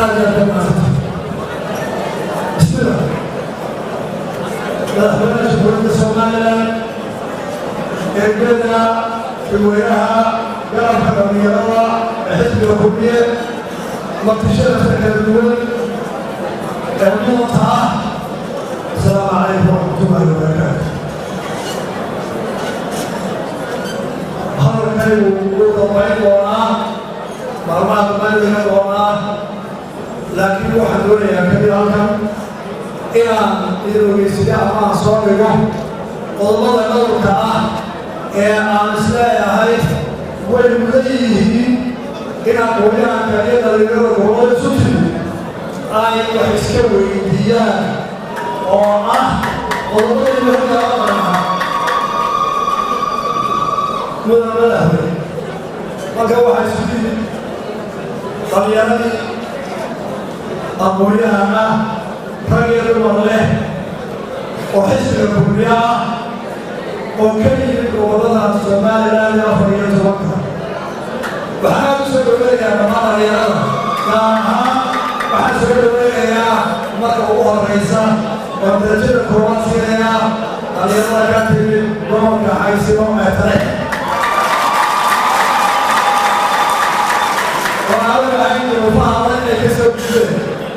هذا ما بسم الله لا بلاش بقول سومالنا إبدنا في وياها قال حرامي الله حزب الحرية مكتشفة الدول المنطقة. السلام عليكم ورحمة الله وبركاته. هذا الكلام وضعين وراء معلومات مالية وراء لكن واحد يقول يا كبير الكم إلى إذا يستطيع ما صاروا والله نورك أنا سلايا هاي والمدينين إلى قولنا كريم اليوم هو السوسي أي يحسكوا ديان والله يهدى مدرنا ما جوا حسبي طلياني أقولها أنا رجل والله وحسب الكبرياء وكيف وضعنا السماء لا يغفر يتوقع وحنا سوينا يا ماما يا كانها وحنا سوينا يا مرة رئيسة ومدرسة كرواتيا يا اليوم كاتب قوم كحيسيرهم أثرين وأنا عندي مفاهمة كسب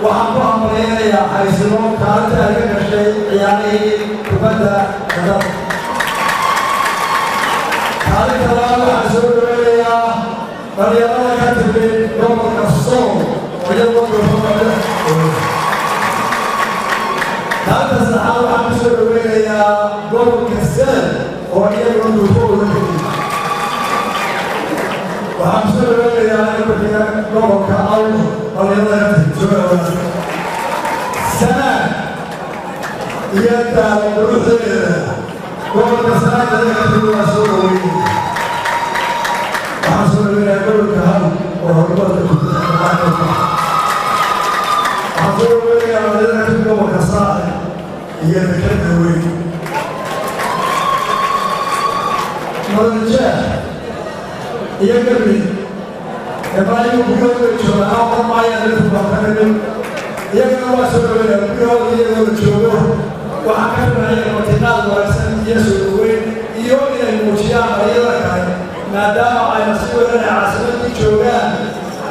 وحنا مرينا يا حيسيرهم كانت هذه الشيء يعني تبدأ كذا هذا الكلام حسوي يا فليرى كاتب يوم الصوم ويوم الفطر هذا الصحابة حسوي يا يوم الكسل ويوم الدخول وحسوي يا يوم الكعول فليرى كاتب سنة يدعى وروح يوم السنة كاتب مسؤول حصل لنا يقول كهذا وهربت حصل لنا لنا كلهم كصاحب يذكرنا وين مرجع يقبل إبراهيم بيقول شو أول ما يعرف بحرين يقول ما سوى لنا بيقول شو وحكمنا عليه وتنال ورسم يسوع وين يوم المشياء غيرك ما دام على مسؤولنا عاصمة جوجان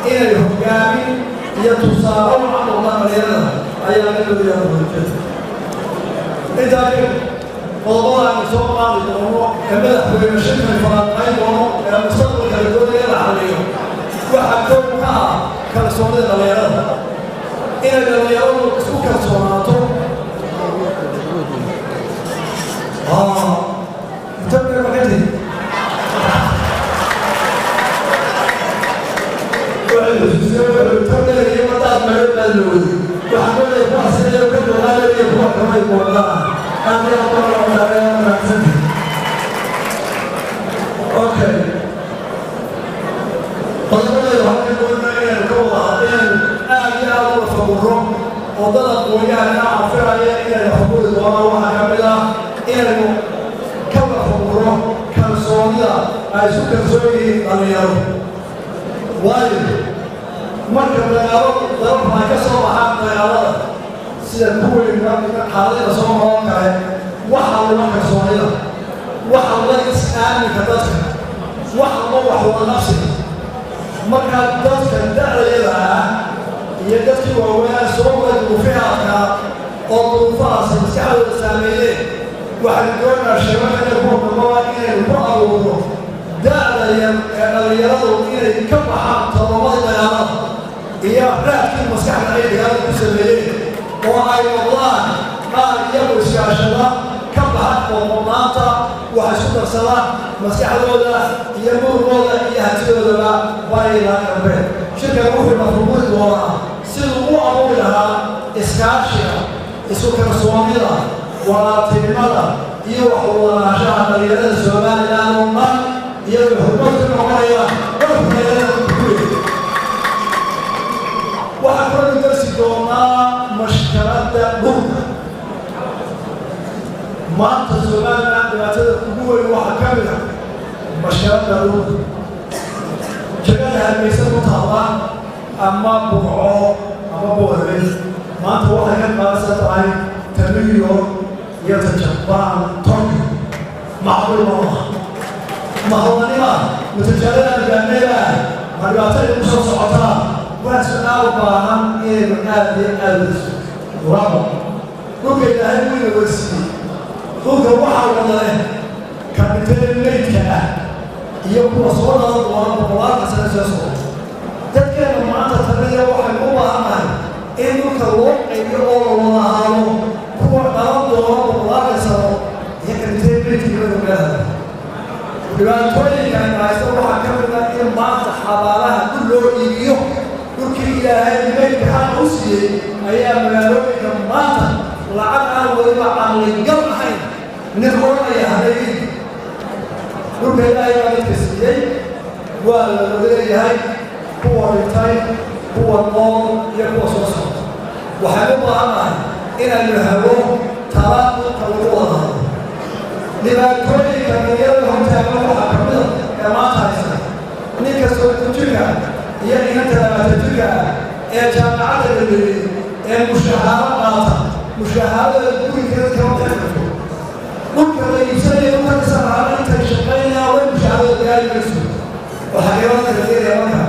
إلى الحكام يتصارعون عن الله مريضا أيام الذي يظهر الجسد. إذا والله سوى بعض الأمور كمدح بمشكل الفرنسيين ومستقبل كالدول يلعب عليهم وحكموا كالسونات المريضا إلى المريضون سوى كالسوناتهم تبقى مكاني تبقى لي مطاط ملوك اللوذي وحكونا يفوح سنة وكذا وغالي يفوح كما يقول الله أنا أقول الله لا يمكن أوكي طلبنا يحكمون إلى الكوضة إلى أول فورهم وضلت ويانا عفرا إلى الحقوق الدوام وحكمنا إلى كم فورهم كم صونيا أي سكر زوجي اليوم وايد مركب اليوم ضرب ما كسر وحاط اليوم سيكون من حالة صوم واقعي وحول ما كسرنا وحول إسلام كذا وحول وحول نفسه مركب دس كدار يلا يدك وهو صوم وفيها أطوفاس مسحول الإسلاميين وحدنا الشباب يقوم بمواقع البعض دار اليوم إلى كم حق طلبات اليوم هي لكن مسحول عليه هذا المسلمين وأي والله قال يوم الشاشة كم حق ومناطة وحسب الصلاة مسحول ولا يمر ولا يهتي ولا بايلا كبير شركة روح المفروض وراء سلوا أولها إسكاشيا إسوكر سواميلا ولا تنملا يوحوا ناشا اليد الزمان لا نمان يوحوا المعايا وحكون درسكونا مشكلات بوك ما تزمان بمثل وحكمها مشكلات بوك جميع الميسر مطالعة أما بوعو ama boorame maanta waxay ka qaadaysan tahay ta New York iyo ta Japan Tokyo macquul maaha mahawanima mutajaallada gaanada markaatay u soo socotaa waa su'aal baahan inaynu aad iyo aad u rabo dhulka ilaahay weyna weysiiyey dhulka waxaa wadale kabiteen meydka ah iyo kuwa soo dhalan doona boqolaadka sane soo socda dadkeena maanta taniya waxay u baahannahay in dhulka loo qaybiyo oo la wada ahaado kuwa dhalan doona boqolaadka sano iyo kabiteen meydka iyadoo meelaha dhibaatooyinka ay haysto waxaa ka mid ah in maanta xabaalaha dul loo iibiyo dhulkii ilaahay meydka xaqa u siiyey ayaa magaalooyinka maanta lacag aan weliba caqligal ahayn nin oranaya haddaydi dhulka ilaahay baa dadka siiyey waa la wadayahay kuwa dhintay kuwa nool iyo kuwa soo socda waxay u baahannahay inaynu helo tala dhulka lagu wada hadlo dhibaatooyinka dhalinyarada hortaagan waxaa ka mid a ee maanta haysta ninka soojirka iyo inanta labaatan-jirka ah ee jaamacadda dhameeyey ee mushahaaro qaata mushahaarada gurigeeda kama qeybqato dhulka la iibsanaya dhulka kasaraana intay shaqaynayaan way mushahaarada gaari mayso waxaa gabadha kaleeya marka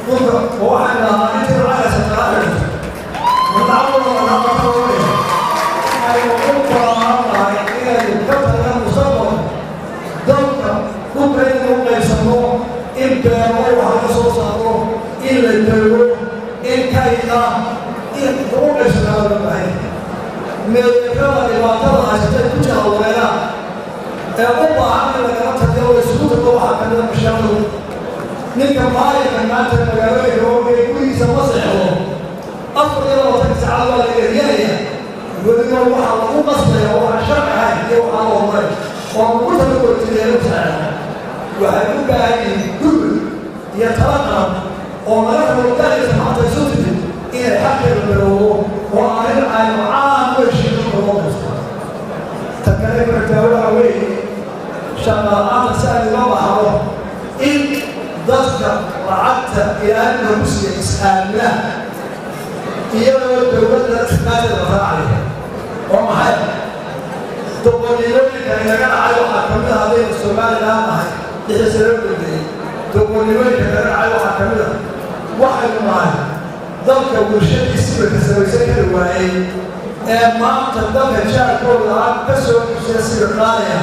dhulka oo waxaan idhahnaa intii lacagaysa kala xidhto madacadooda aynu u baahannahay inaynu ka tagaan mustaqbalka dalka dhulka inaynu u qaybsanno in beero wax laga soo saaro in la dego in kayda in lagu qaybsanaa laga bahay meelkada dhibaatada haysatay ku jira weelaa ee u baahan in lagala tagiyo oo isugu tago waxaa ka mida mashaaqadu ninka maayinka maanta magaalooyinka oogay gurigiisa ma seexdo 24 saacad baa laga eryanaya weliba waxaa lagu qasbaya oo aan sharci ahayn iyo waxaa loo maray oo lagu talagoortideeyo saacada waxay u baahan yihiin gurmud iyo tala qaran oo laga rabo daayisa maanta isu timid inay xaqeeda baroobo oo arrin aynu caan u heshiino loo qaysto ta kale markaa waxaa weeye shaqaalaanta si ay uga baxdo in dadka lacagta ilaahay lagu siiya is-aaminah iyadoo dowladda iskaadeeda raacaya oo maxay doqonnimooyinka inaga dhacay waxaa ka mid ah haddaynu Somaliland nahay lixii sano dambeeyey doqonnimooyinka inaga dhacay waxaa ka mid ah waxaynu nahay dalka bulshadiisiiba ka samaysan kari waayey ee maanta dalka jaarkooda ah ka soo iibsaya sida qaaliya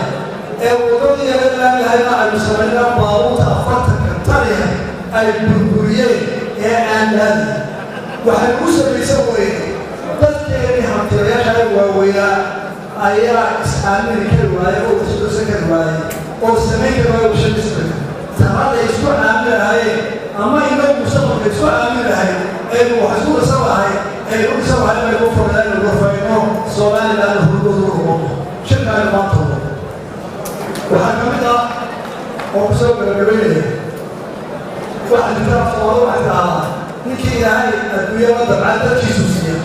ee waddadii laga laagahayna aynu samaynaa baabuurta 40 taniya ay burburiyeen ee aan laadin waxay ku samaysan weyne dadkeedii hantilayaasha ay waaweynaa ayaa is-aamini kari waayey oo isdoosan kari waayey oo samayn kari waaye bulshadiisbaka tamadda isku aamin lahaayeen ama inagu mustaqbalka isku aamin lahay aynu wax isku dhisan lahay aynu u dhisan lahay inaynu u fadhiya inaynu rafayno Somaliland hurgoodu rumo shirkaaynu maanta wado waxaa ka mid ah oo ku soo gabagabeynaya waxaa jirta afsoodo waxay tidhahdaa ninkii ilaahay adduunyada dabcad dadkiisu siiya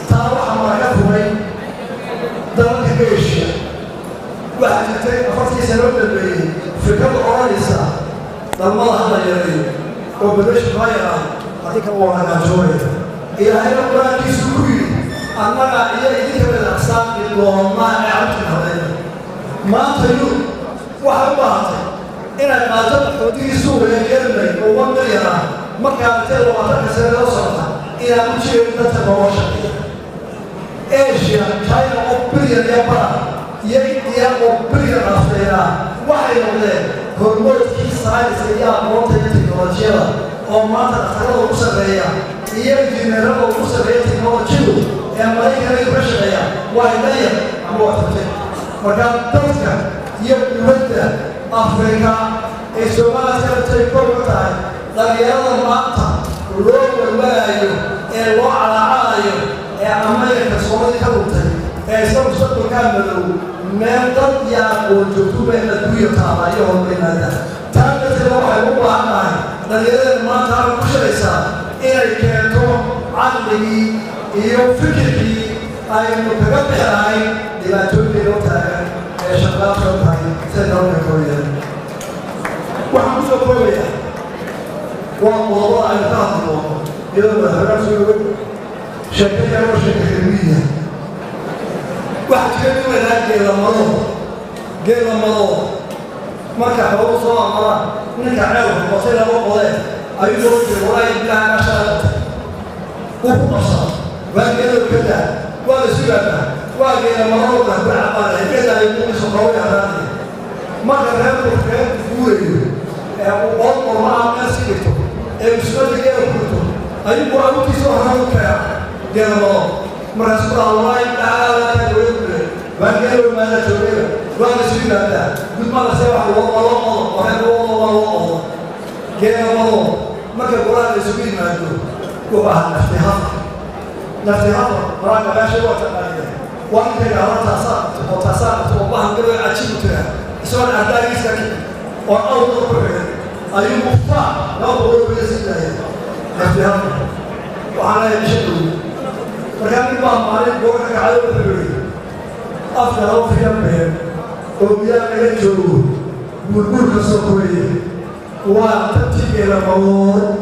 taa waxaa maraga fumay dalalka ka heshiya waxaa jirtay 40 sano dambeeyey fikrada odhanaysa dhalmada hadla yareeyo oo bedesha maa yaraa haddii kale waa hagaajoonaya ilaahayna qur-aankiisu ku yidhi annaga iyo idinka wada aqsaaqi doonaa ee cabdin hadayna maanta yurub waxay u baahatay inay qaato qaxoodigii suuqiga yeelmay oo 1 milyan ah markaa intee 20 sano loo socota inaan u jeedin dadka nolosha Asia China oo bilyan iyo bara iyo India oo bilyan afteena waxay noqdeen hormoodkii sayniska iyo aqoonta iyo teknolojiyada oo maanta dhaqaalaha ugu sarreeya iyo injineerada ugu sarreeya teknolojiyadu ee Maraykanka ka shaqeeya waa idayar ama waa tagtay marka dadka iyo dowladda Afrika ee Soomaaliya ay kor u tahay dhalinyarada maanta loo walwalayo ee loo calaacayo ee Ameerika Soomaaliya ka dhutay ee isla mustaqbalka madow meel dad yaa oo joogto meel adduunyo taala iyo hormarinada taasina waxay u baahannahay dhalinyarada maanta ay ku shaqaysaa inay keento caqligii iyo fikirkii aynu kaga bixinahay dhibaatooyinka loo taagan ee shaqaalaha soo tahay sida dalka Korea waxaan ku soo koobayaa waa qodobada aynu ka hadli doono iyadoo madaxweynaha soo شكلها وشكل علمية واحد كده من هذه المرض جيل المرض مركع حوض صلاة مرة نرجع عاوه وصيلة وقضاء أيضا في الولاية بتاع نشاط وهو أصلا وقال كده وقال سيبنا وقال المرض بالعقل كده يكون سقوي على مرة هذا كان فوري وقال مع الناس كده المسؤول كده كده أيضا أبو تسوى هذا كده جيل المرض مرسول الله تعالى يقول وقالوا ما لا تقول وقال سيدنا الله قلت ما سوى الله وهذا الله جاء الله ما كان القرآن يسوي ما يقول وبعد نفتحها مرات ما شيء وتقاليد وأنت يا رب تصاعد والله قالوا عجيب ترى سواء أداري سكين أو تقول أيوب مفتاح لا تقول بيسيدنا نفتحها وعلى يشدوا وكان يبغى مالك بورك على الفلوس أفضل في يومهم وبيا يجوا بقول كسوكوي وتبتدي إلى موت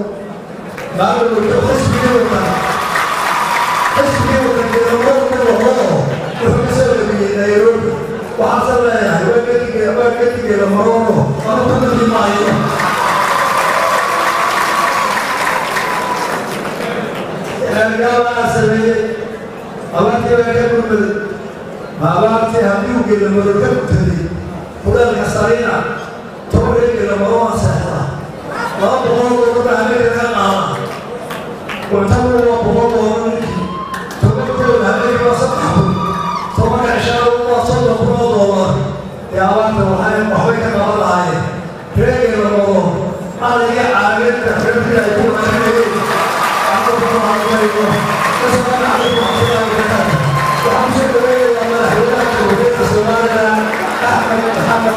ما بقول حسبي إلى موت الله وحسب لي نيروبي وحصل لي وقتي إلى موت أنا كنت في معي الجامعة سبيل أبغى أقول ما بعرف هذيو كده مركب تدي فلان كسرينا تقولي كده مرة سهلة ما بقول بعمل كذا وتقول بقول تقول هذي وصفه ثم عشان الله صلى الله يا وانت وحين وحيك الله هاي كده مرة أنا يا عارف تفهم يا يكون أنا أقول ما أقول بس أنا أعرف أحمد محمد